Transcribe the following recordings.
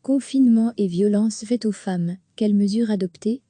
Confinement et violences faites aux femmes, quelles mesures adopter?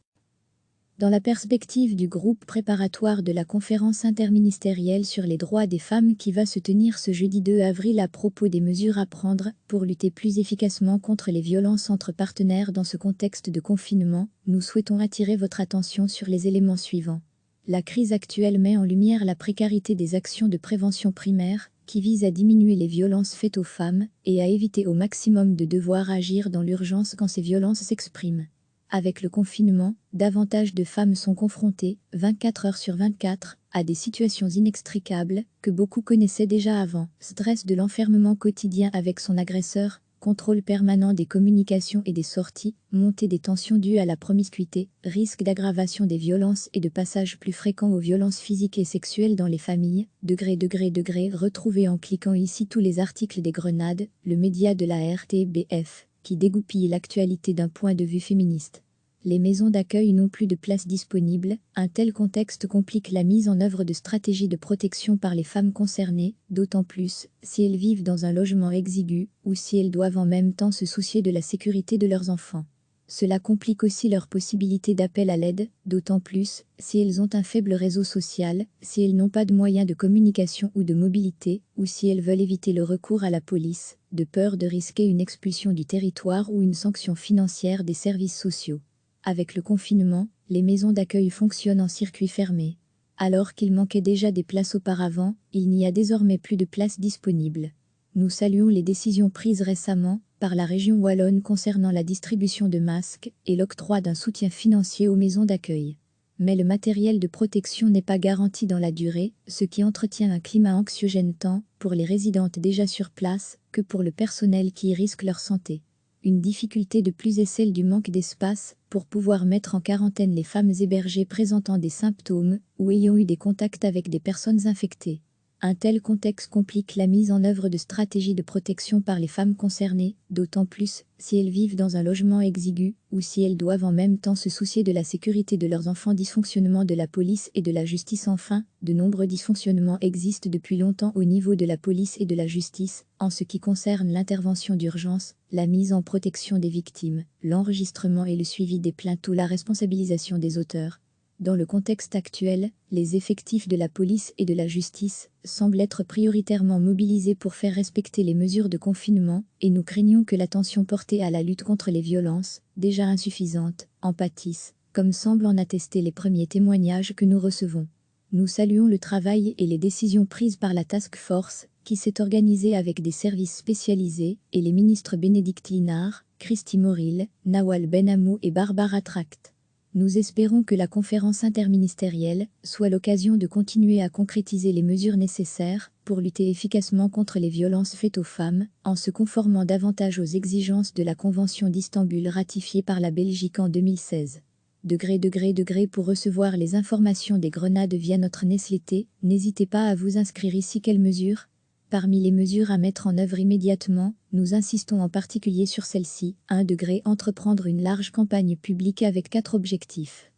Dans la perspective du groupe préparatoire de la conférence interministérielle sur les droits des femmes qui va se tenir ce jeudi 2 avril à propos des mesures à prendre pour lutter plus efficacement contre les violences entre partenaires dans ce contexte de confinement, nous souhaitons attirer votre attention sur les éléments suivants. La crise actuelle met en lumière la précarité des actions de prévention primaire, qui vise à diminuer les violences faites aux femmes et à éviter au maximum de devoir agir dans l'urgence quand ces violences s'expriment. Avec le confinement, davantage de femmes sont confrontées, 24 heures sur 24, à des situations inextricables que beaucoup connaissaient déjà avant. Stress de l'enfermement quotidien avec son agresseur, contrôle permanent des communications et des sorties, montée des tensions dues à la promiscuité, risque d'aggravation des violences et de passage plus fréquent aux violences physiques et sexuelles dans les familles, degré, retrouvez en cliquant ici tous les articles des Grenades, le média de la RTBF, qui dégoupille l'actualité d'un point de vue féministe. Les maisons d'accueil n'ont plus de place disponible, un tel contexte complique la mise en œuvre de stratégies de protection par les femmes concernées, d'autant plus si elles vivent dans un logement exigu ou si elles doivent en même temps se soucier de la sécurité de leurs enfants. Cela complique aussi leur possibilité d'appel à l'aide, d'autant plus si elles ont un faible réseau social, si elles n'ont pas de moyens de communication ou de mobilité, ou si elles veulent éviter le recours à la police, de peur de risquer une expulsion du territoire ou une sanction financière des services sociaux. Avec le confinement, les maisons d'accueil fonctionnent en circuit fermé. Alors qu'il manquait déjà des places auparavant, il n'y a désormais plus de places disponibles. Nous saluons les décisions prises récemment par la région wallonne concernant la distribution de masques et l'octroi d'un soutien financier aux maisons d'accueil. Mais le matériel de protection n'est pas garanti dans la durée, ce qui entretient un climat anxiogène tant pour les résidentes déjà sur place que pour le personnel qui y risque leur santé. Une difficulté de plus est celle du manque d'espace pour pouvoir mettre en quarantaine les femmes hébergées présentant des symptômes ou ayant eu des contacts avec des personnes infectées. Un tel contexte complique la mise en œuvre de stratégies de protection par les femmes concernées, d'autant plus si elles vivent dans un logement exigu ou si elles doivent en même temps se soucier de la sécurité de leurs enfants. Dysfonctionnement de la police et de la justice. Enfin, de nombreux dysfonctionnements existent depuis longtemps au niveau de la police et de la justice, en ce qui concerne l'intervention d'urgence, la mise en protection des victimes, l'enregistrement et le suivi des plaintes ou la responsabilisation des auteurs. Dans le contexte actuel, les effectifs de la police et de la justice semblent être prioritairement mobilisés pour faire respecter les mesures de confinement, et nous craignons que l'attention portée à la lutte contre les violences, déjà insuffisante, en pâtisse, comme semblent en attester les premiers témoignages que nous recevons. Nous saluons le travail et les décisions prises par la Task Force, qui s'est organisée avec des services spécialisés, et les ministres Bénédicte Linard, Christy Moril, Nawal Benamou et Barbara Tract. Nous espérons que la conférence interministérielle soit l'occasion de continuer à concrétiser les mesures nécessaires pour lutter efficacement contre les violences faites aux femmes, en se conformant davantage aux exigences de la Convention d'Istanbul ratifiée par la Belgique en 2016. Pour recevoir les informations des Grenades via notre newsletter, n'hésitez pas à vous inscrire ici. Quelles mesures? Parmi les mesures à mettre en œuvre immédiatement, nous insistons en particulier sur celle-ci. 1. Entreprendre une large campagne publique avec 4 objectifs.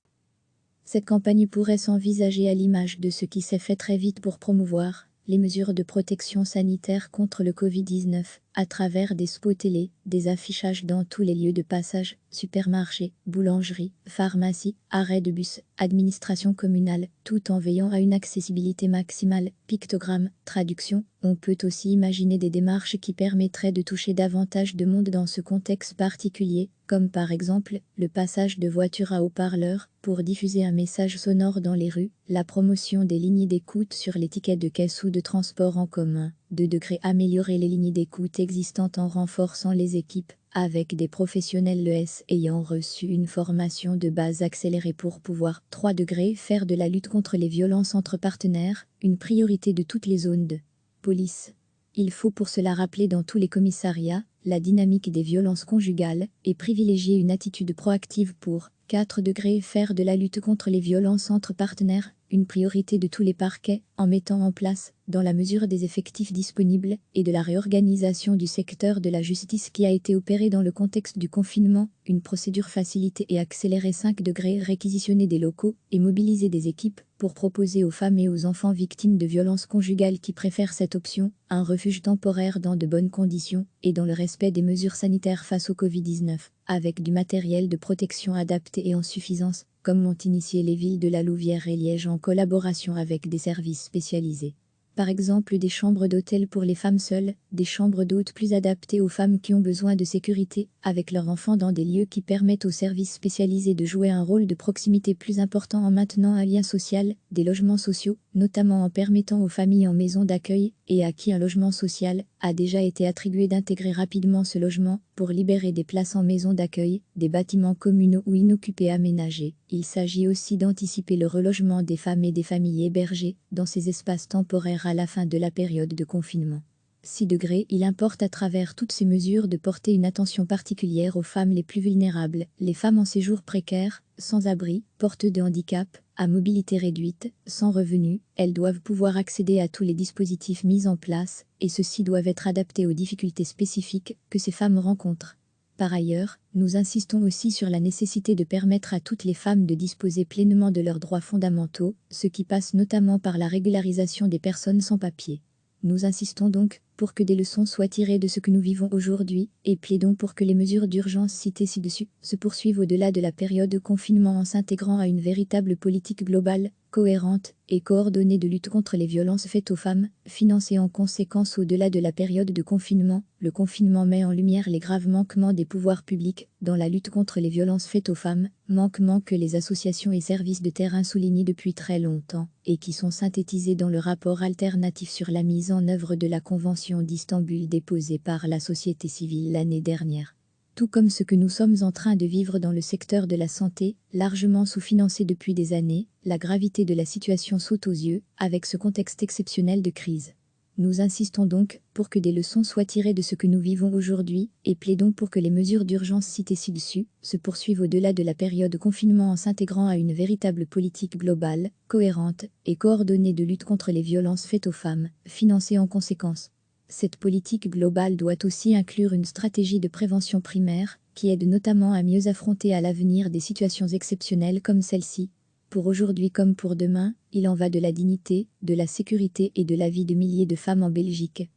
Cette campagne pourrait s'envisager à l'image de ce qui s'est fait très vite pour promouvoir les mesures de protection sanitaire contre le Covid-19, à travers des spots télé, des affichages dans tous les lieux de passage, supermarchés, boulangeries, pharmacies, arrêts de bus, administration communale, tout en veillant à une accessibilité maximale, pictogrammes, traduction. On peut aussi imaginer des démarches qui permettraient de toucher davantage de monde dans ce contexte particulier, comme par exemple le passage de voitures à haut-parleurs pour diffuser un message sonore dans les rues, la promotion des lignes d'écoute sur les tickets de caisse ou de transport en commun. 2. Améliorer les lignes d'écoute existantes en renforçant les équipes, avec des professionnels l'ES ayant reçu une formation de base accélérée pour pouvoir. 3. Faire de la lutte contre les violences entre partenaires une priorité de toutes les zones de police. Il faut pour cela rappeler dans tous les commissariats la dynamique des violences conjugales et privilégier une attitude proactive pour. 4. Faire de la lutte contre les violences entre partenaires une priorité de tous les parquets, en mettant en place, dans la mesure des effectifs disponibles, et de la réorganisation du secteur de la justice qui a été opérée dans le contexte du confinement, une procédure facilitée et accélérée 5 degrés, réquisitionner des locaux et mobiliser des équipes pour proposer aux femmes et aux enfants victimes de violences conjugales qui préfèrent cette option, un refuge temporaire dans de bonnes conditions et dans le respect des mesures sanitaires face au Covid-19, avec du matériel de protection adapté et en suffisance, comme l'ont initié les villes de La Louvière et Liège en collaboration avec des services spécialisés. Par exemple des chambres d'hôtel pour les femmes seules, des chambres d'hôtes plus adaptées aux femmes qui ont besoin de sécurité, avec leurs enfants dans des lieux qui permettent aux services spécialisés de jouer un rôle de proximité plus important en maintenant un lien social, des logements sociaux, notamment en permettant aux familles en maison d'accueil et à qui un logement social a déjà été attribué d'intégrer rapidement ce logement pour libérer des places en maison d'accueil, des bâtiments communaux ou inoccupés aménagés. Il s'agit aussi d'anticiper le relogement des femmes et des familles hébergées dans ces espaces temporaires à la fin de la période de confinement. 6 degrés, il importe à travers toutes ces mesures de porter une attention particulière aux femmes les plus vulnérables, les femmes en séjour précaire, sans abri, porteuses de handicap, à mobilité réduite, sans revenus. Elles doivent pouvoir accéder à tous les dispositifs mis en place, et ceux-ci doivent être adaptés aux difficultés spécifiques que ces femmes rencontrent. Par ailleurs, nous insistons aussi sur la nécessité de permettre à toutes les femmes de disposer pleinement de leurs droits fondamentaux, ce qui passe notamment par la régularisation des personnes sans papier. Nous insistons donc pour que des leçons soient tirées de ce que nous vivons aujourd'hui et plaidons pour que les mesures d'urgence citées ci-dessus se poursuivent au-delà de la période de confinement en s'intégrant à une véritable politique globale, cohérente et coordonnée de lutte contre les violences faites aux femmes, financée en conséquence au-delà de la période de confinement. Le confinement met en lumière les graves manquements des pouvoirs publics dans la lutte contre les violences faites aux femmes, manquements que les associations et services de terrain soulignent depuis très longtemps et qui sont synthétisés dans le rapport alternatif sur la mise en œuvre de la Convention d'Istanbul déposée par la société civile l'année dernière. Tout comme ce que nous sommes en train de vivre dans le secteur de la santé, largement sous-financé depuis des années, la gravité de la situation saute aux yeux, avec ce contexte exceptionnel de crise. Nous insistons donc pour que des leçons soient tirées de ce que nous vivons aujourd'hui, et plaidons pour que les mesures d'urgence citées ci-dessus se poursuivent au-delà de la période de confinement en s'intégrant à une véritable politique globale, cohérente et coordonnée de lutte contre les violences faites aux femmes, financée en conséquence. Cette politique globale doit aussi inclure une stratégie de prévention primaire, qui aide notamment à mieux affronter à l'avenir des situations exceptionnelles comme celle-ci. Pour aujourd'hui comme pour demain, il en va de la dignité, de la sécurité et de la vie de milliers de femmes en Belgique.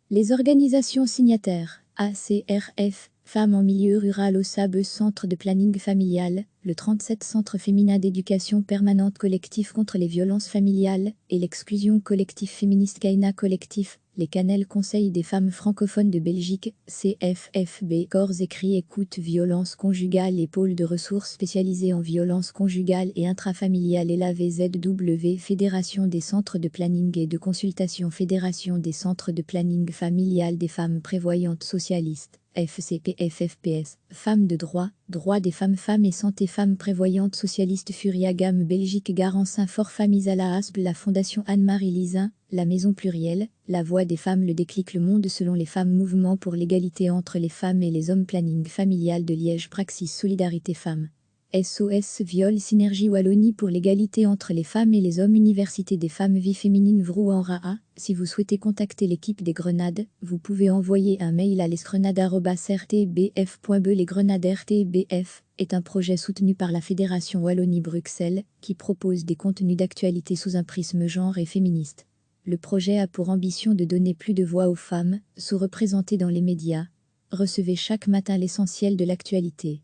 Les organisations signataires, ACRF, Femmes en milieu rural au SABE Centre de planning familial, le 37 Centre féminin d'éducation permanente collectif contre les violences familiales et l'exclusion collectif féministe Kaina collectif, les Canels Conseil des femmes francophones de Belgique, CFFB, corps écrit écoute violence conjugale et pôle de ressources spécialisés en violence conjugale et intrafamiliale et la VZW, Fédération des centres de planning et de consultation, Fédération des centres de planning familial des femmes prévoyantes socialistes. FCPFFPS, Femmes de droit, droit des femmes, femmes et santé, femmes prévoyantes socialistes, Furia Gamme Belgique, Garant Saint-Fort, Familles à la Hasbe, la Fondation Anne-Marie Lizin, la Maison Plurielle, la Voix des femmes, le déclic, le monde selon les femmes, Mouvement pour l'égalité entre les femmes et les hommes, Planning familial de Liège, Praxis Solidarité Femmes. SOS Viol Synergie Wallonie pour l'égalité entre les femmes et les hommes, Université des femmes, Vie féminine Vrouan-Raa. Si vous souhaitez contacter l'équipe des Grenades, vous pouvez envoyer un mail à lesgrenades@rtbf.be. Les Grenades RTBF est un projet soutenu par la Fédération Wallonie-Bruxelles qui propose des contenus d'actualité sous un prisme genre et féministe. Le projet a pour ambition de donner plus de voix aux femmes, sous-représentées dans les médias. Recevez chaque matin l'essentiel de l'actualité.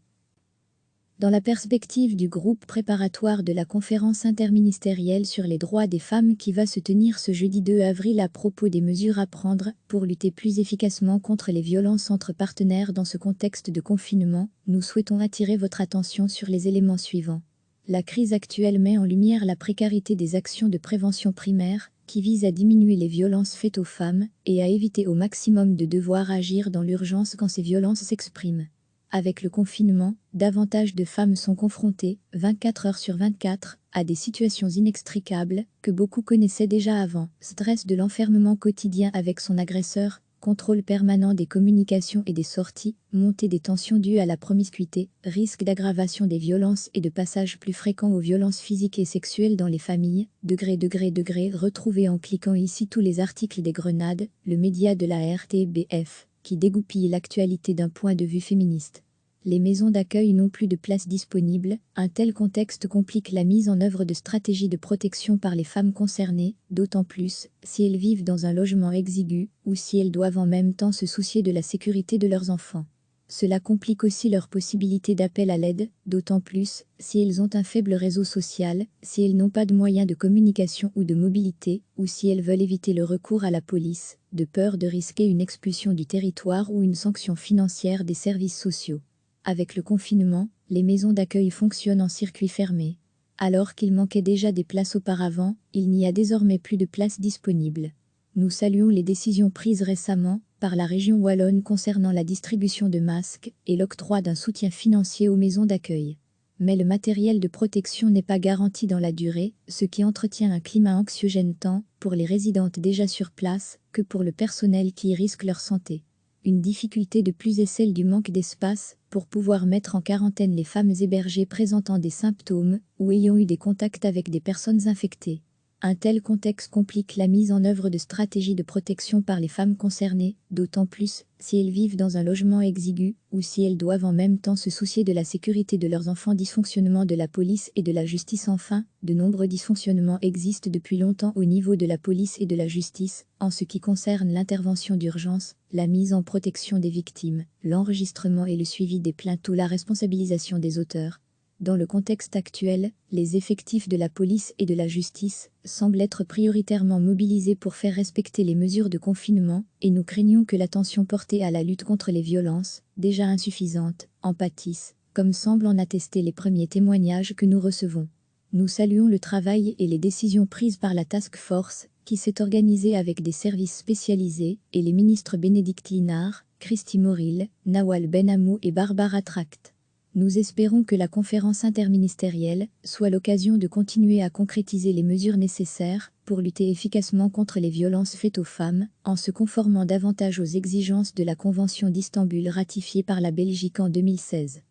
Dans la perspective du groupe préparatoire de la conférence interministérielle sur les droits des femmes qui va se tenir ce jeudi 2 avril à propos des mesures à prendre pour lutter plus efficacement contre les violences entre partenaires dans ce contexte de confinement, nous souhaitons attirer votre attention sur les éléments suivants. La crise actuelle met en lumière la précarité des actions de prévention primaire qui visent à diminuer les violences faites aux femmes et à éviter au maximum de devoir agir dans l'urgence quand ces violences s'expriment. Avec le confinement, davantage de femmes sont confrontées, 24 heures sur 24, à des situations inextricables que beaucoup connaissaient déjà avant. Stress de l'enfermement quotidien avec son agresseur, contrôle permanent des communications et des sorties, montée des tensions dues à la promiscuité, risque d'aggravation des violences et de passage plus fréquent aux violences physiques et sexuelles dans les familles, degré. Retrouvez en cliquant ici tous les articles des Grenades, le média de la RTBF, qui dégoupille l'actualité d'un point de vue féministe. Les maisons d'accueil n'ont plus de place disponible, un tel contexte complique la mise en œuvre de stratégies de protection par les femmes concernées, d'autant plus si elles vivent dans un logement exigu ou si elles doivent en même temps se soucier de la sécurité de leurs enfants. Cela complique aussi leur possibilité d'appel à l'aide, d'autant plus si elles ont un faible réseau social, si elles n'ont pas de moyens de communication ou de mobilité, ou si elles veulent éviter le recours à la police, de peur de risquer une expulsion du territoire ou une sanction financière des services sociaux. Avec le confinement, les maisons d'accueil fonctionnent en circuit fermé. Alors qu'il manquait déjà des places auparavant, il n'y a désormais plus de places disponibles. Nous saluons les décisions prises récemment par la région wallonne concernant la distribution de masques et l'octroi d'un soutien financier aux maisons d'accueil. Mais le matériel de protection n'est pas garanti dans la durée, ce qui entretient un climat anxiogène tant pour les résidentes déjà sur place que pour le personnel qui y risque leur santé. Une difficulté de plus est celle du manque d'espace pour pouvoir mettre en quarantaine les femmes hébergées présentant des symptômes ou ayant eu des contacts avec des personnes infectées. Un tel contexte complique la mise en œuvre de stratégies de protection par les femmes concernées, d'autant plus si elles vivent dans un logement exigu ou si elles doivent en même temps se soucier de la sécurité de leurs enfants. Dysfonctionnement de la police et de la justice. Enfin, de nombreux dysfonctionnements existent depuis longtemps au niveau de la police et de la justice, en ce qui concerne l'intervention d'urgence, la mise en protection des victimes, l'enregistrement et le suivi des plaintes ou la responsabilisation des auteurs. Dans le contexte actuel, les effectifs de la police et de la justice semblent être prioritairement mobilisés pour faire respecter les mesures de confinement, et nous craignons que l'attention portée à la lutte contre les violences, déjà insuffisante, en pâtisse, comme semblent en attester les premiers témoignages que nous recevons. Nous saluons le travail et les décisions prises par la Task Force, qui s'est organisée avec des services spécialisés, et les ministres Bénédicte Linard, Christy Moril, Nawal Ben-Amou et Barbara Tract. Nous espérons que la conférence interministérielle soit l'occasion de continuer à concrétiser les mesures nécessaires pour lutter efficacement contre les violences faites aux femmes, en se conformant davantage aux exigences de la Convention d'Istanbul ratifiée par la Belgique en 2016.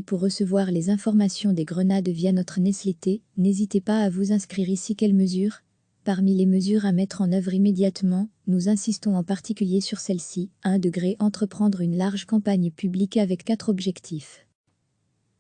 Pour recevoir les informations des Grenades via notre newsletter, n'hésitez pas à vous inscrire ici. Quelles mesures ? Parmi les mesures à mettre en œuvre immédiatement, nous insistons en particulier sur celle-ci. 1. Entreprendre une large campagne publique avec 4 objectifs.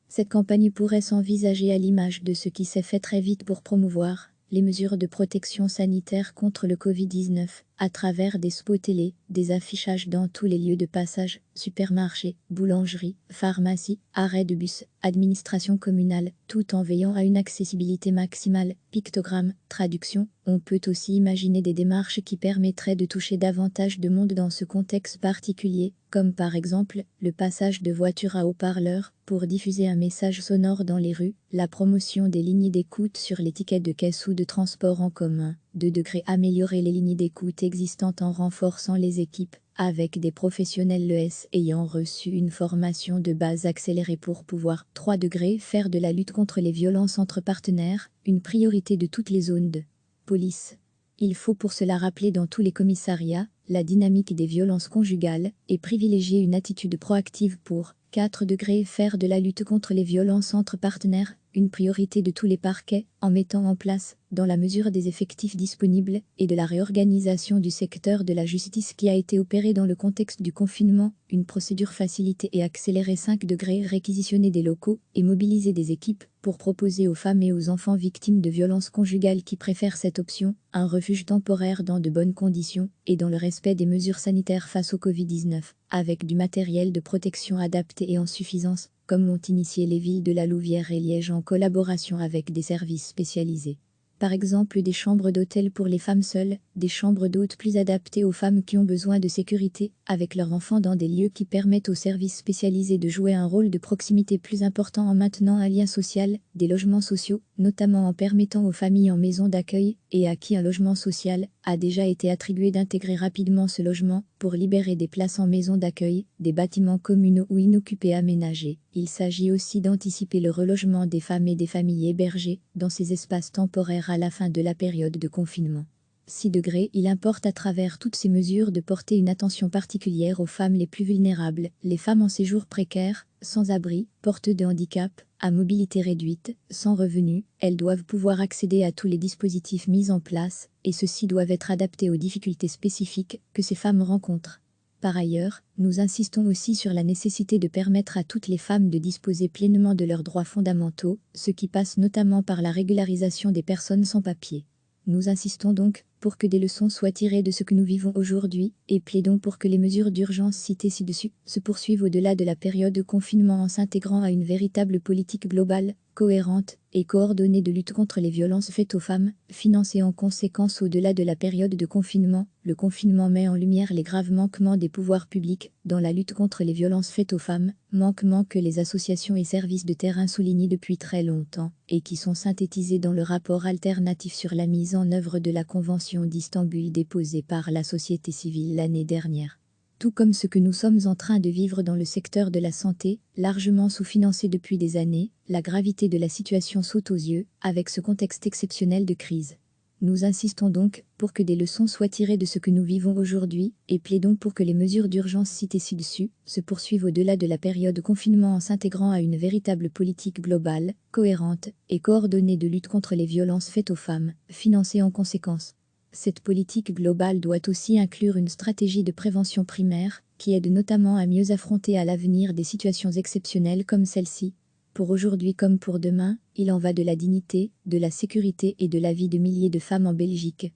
Cette campagne pourrait s'envisager à l'image de ce qui s'est fait très vite pour promouvoir les mesures de protection sanitaire contre le Covid-19, à travers des spots télé, des affichages dans tous les lieux de passage, supermarchés, boulangeries, pharmacies, arrêts de bus, administration communale, tout en veillant à une accessibilité maximale, pictogrammes, traduction. On peut aussi imaginer des démarches qui permettraient de toucher davantage de monde dans ce contexte particulier, comme par exemple le passage de voitures à haut-parleurs pour diffuser un message sonore dans les rues, la promotion des lignes d'écoute sur l'étiquette de caisse ou de transport en commun. 2. Améliorer les lignes d'écoute existantes en renforçant les équipes, avec des professionnels l'ES ayant reçu une formation de base accélérée pour pouvoir. 3. Faire de la lutte contre les violences entre partenaires une priorité de toutes les zones de police. Il faut pour cela rappeler dans tous les commissariats la dynamique des violences conjugales et privilégier une attitude proactive pour. 4. Faire de la lutte contre les violences entre partenaires une priorité de tous les parquets, en mettant en place, dans la mesure des effectifs disponibles et de la réorganisation du secteur de la justice qui a été opérée dans le contexte du confinement, une procédure facilitée et accélérée. 5. Réquisitionner des locaux et mobiliser des équipes pour proposer aux femmes et aux enfants victimes de violences conjugales qui préfèrent cette option, un refuge temporaire dans de bonnes conditions et dans le respect des mesures sanitaires face au Covid-19, avec du matériel de protection adapté et en suffisance, comme l'ont initié les villes de La Louvière et Liège en collaboration avec des services spécialisés. Par exemple des chambres d'hôtel pour les femmes seules, des chambres d'hôtes plus adaptées aux femmes qui ont besoin de sécurité, avec leurs enfants dans des lieux qui permettent aux services spécialisés de jouer un rôle de proximité plus important en maintenant un lien social, des logements sociaux, notamment en permettant aux familles en maison d'accueil et à qui un logement social a déjà été attribué d'intégrer rapidement ce logement pour libérer des places en maison d'accueil, des bâtiments communaux ou inoccupés aménagés. Il s'agit aussi d'anticiper le relogement des femmes et des familles hébergées dans ces espaces temporaires à la fin de la période de confinement. 6 degrés, il importe à travers toutes ces mesures de porter une attention particulière aux femmes les plus vulnérables, les femmes en séjour précaire, sans abri, porteuses de handicap, à mobilité réduite, sans revenus. Elles doivent pouvoir accéder à tous les dispositifs mis en place, et ceux-ci doivent être adaptés aux difficultés spécifiques que ces femmes rencontrent. Par ailleurs, nous insistons aussi sur la nécessité de permettre à toutes les femmes de disposer pleinement de leurs droits fondamentaux, ce qui passe notamment par la régularisation des personnes sans papier. Nous insistons donc pour que des leçons soient tirées de ce que nous vivons aujourd'hui et plaidons pour que les mesures d'urgence citées ci-dessus se poursuivent au-delà de la période de confinement en s'intégrant à une véritable politique globale, cohérente et coordonnée de lutte contre les violences faites aux femmes, financée en conséquence au-delà de la période de confinement. Le confinement met en lumière les graves manquements des pouvoirs publics dans la lutte contre les violences faites aux femmes, manquements que les associations et services de terrain soulignent depuis très longtemps et qui sont synthétisés dans le rapport alternatif sur la mise en œuvre de la Convention d'Istanbul déposé par la société civile l'année dernière. Tout comme ce que nous sommes en train de vivre dans le secteur de la santé, largement sous-financé depuis des années, la gravité de la situation saute aux yeux, avec ce contexte exceptionnel de crise. Nous insistons donc pour que des leçons soient tirées de ce que nous vivons aujourd'hui, et plaidons pour que les mesures d'urgence citées ci-dessus se poursuivent au-delà de la période de confinement en s'intégrant à une véritable politique globale, cohérente et coordonnée de lutte contre les violences faites aux femmes, financée en conséquence. Cette politique globale doit aussi inclure une stratégie de prévention primaire, qui aide notamment à mieux affronter à l'avenir des situations exceptionnelles comme celle-ci. Pour aujourd'hui comme pour demain, il en va de la dignité, de la sécurité et de la vie de milliers de femmes en Belgique.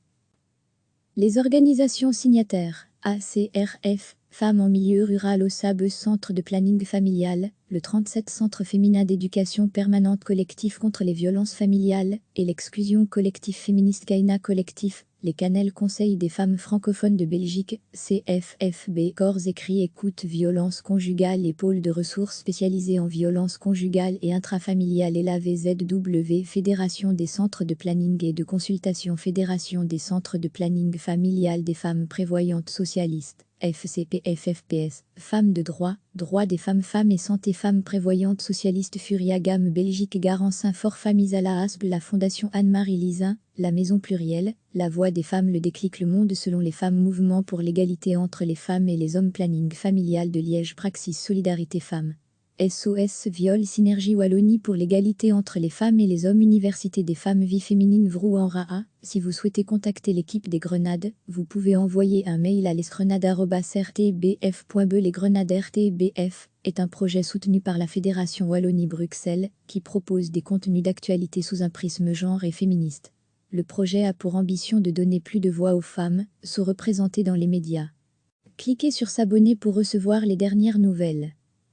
Les organisations signataires, ACRF, Femmes en milieu rural au SABE Centre de planning familial, le 37 Centre féminin d'éducation permanente collectif contre les violences familiales et l'exclusion collectif féministe Kaina collectif, les Canels Conseil des femmes francophones de Belgique, CFFB, Corps écrit écoute violence conjugale et pôle de ressources spécialisés en violence conjugale et intrafamiliale et la VZW, Fédération des centres de planning et de consultation, Fédération des centres de planning familial des femmes prévoyantes socialistes. FCPFFPS, Femmes de droit, Droits des femmes, Femmes et santé, Femmes prévoyantes socialistes, Furia Gamme Belgique, Garant Saint-Fort, Familles à la Hasble, la Fondation Anne-Marie Lizin, la Maison Plurielle, La Voix des femmes, Le Déclic, Le Monde selon les femmes, Mouvement pour l'égalité entre les femmes et les hommes, Planning familial de Liège, Praxis Solidarité Femmes. SOS Viol, Synergie Wallonie pour l'égalité entre les femmes et les hommes, Université des femmes, Vie féminine Vrouen-Raa. Si vous souhaitez contacter l'équipe des Grenades, vous pouvez envoyer un mail à lesgrenades@rtbf.be. Les Grenades RTBF est un projet soutenu par la Fédération Wallonie-Bruxelles qui propose des contenus d'actualité sous un prisme genre et féministe. Le projet a pour ambition de donner plus de voix aux femmes, sous-représentées dans les médias. Cliquez sur s'abonner pour recevoir les dernières nouvelles.